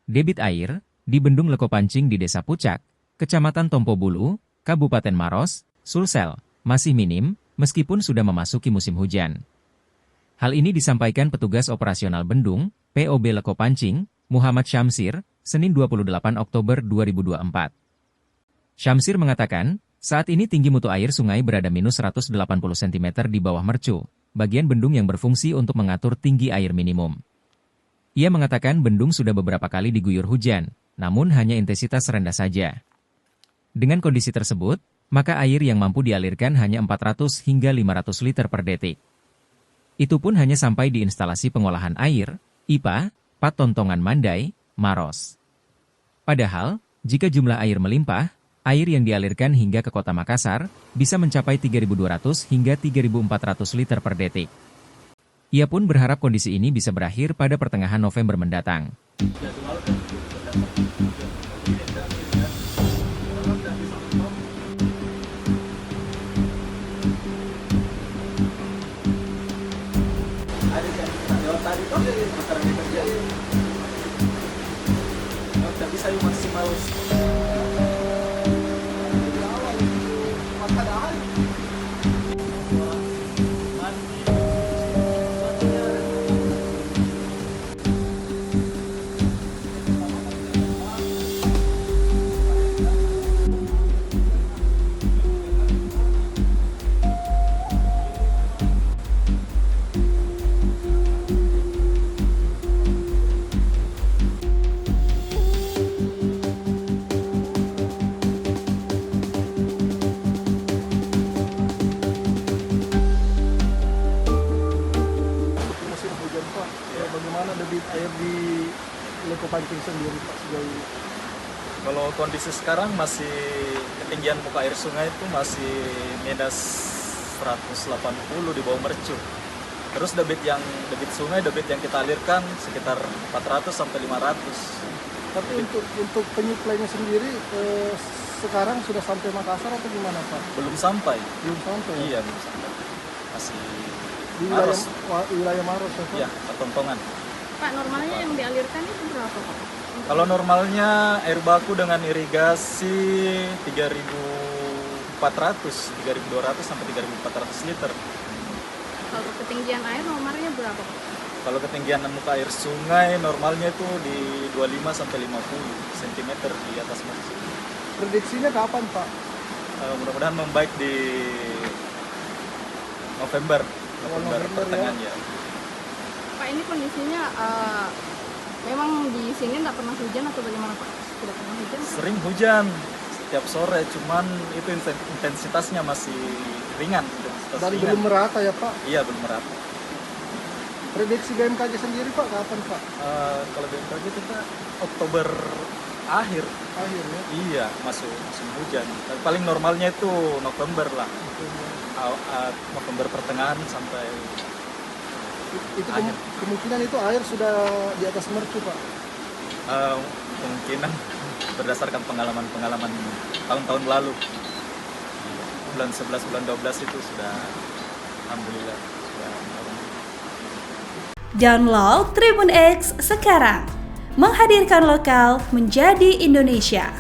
Debit air di Bendung Lekopancing di Desa Pucak, Kecamatan Tompo Bulu, Kabupaten Maros, Sulsel, masih minim meskipun sudah memasuki musim hujan. Hal ini disampaikan petugas operasional Bendung, POB Lekopancing, Muhammad Syamsir, Senin 28 Oktober 2024. Syamsir mengatakan, saat ini tinggi mutu air sungai berada minus 180 cm di bawah mercu, bagian bendung yang berfungsi untuk mengatur tinggi air minimum. Ia mengatakan bendung sudah beberapa kali diguyur hujan, namun hanya intensitas rendah saja. Dengan kondisi tersebut, maka air yang mampu dialirkan hanya 400 hingga 500 liter per detik. Itu pun hanya sampai di instalasi pengolahan air, IPA, Patontongan Mandai, Maros. Padahal, jika jumlah air melimpah, air yang dialirkan hingga ke kota Makassar bisa mencapai 3.200 hingga 3.400 liter per detik. Ia pun berharap kondisi ini bisa berakhir pada pertengahan November mendatang. Bisa maksimal. Bagaimana debit air di Lekopancing sendiri Pak sejauh ini? Kalau kondisi sekarang masih ketinggian muka air sungai itu masih minus 180 di bawah mercu. Terus debit sungai yang kita alirkan sekitar 400 sampai 500. Tapi untuk penyuplainya sendiri sekarang sudah sampai Makassar atau gimana Pak? Belum sampai. Belum sampai. Iya, belum sampai. Masih di wilayah Maros ya Pak? Iya, Patontongan. Pak, normalnya yang dialirkan itu berapa Pak? Kalau normalnya air baku dengan irigasi 3.400, 3.200 sampai 3.400 liter. Kalau ketinggian air normalnya berapa Pak? Kalau ketinggian muka air sungai normalnya itu di 25 sampai 50 cm di atas mercu. Prediksinya kapan Pak? Mudah-mudahan membaik di November pertengahan ya. Pak, ini kondisinya memang di sini nggak pernah hujan atau bagaimana Pak? Tidak pernah hujan? Sering hujan setiap sore, cuman itu intensitasnya masih ringan. Dan belum merata ya Pak? Iya, belum merata. Prediksi BMKG sendiri Pak kapan Pak? Kalau BMKG kita Oktober akhir ya? Iya, masuk musim hujan. Paling normalnya itu November lah. November pertengahan sampai itu kemungkinan itu air sudah di atas mercu Pak? Kemungkinan berdasarkan pengalaman tahun-tahun lalu, bulan 11, bulan 12 itu sudah alhamdulillah sudah. Download Tribun X sekarang, menghadirkan lokal menjadi Indonesia.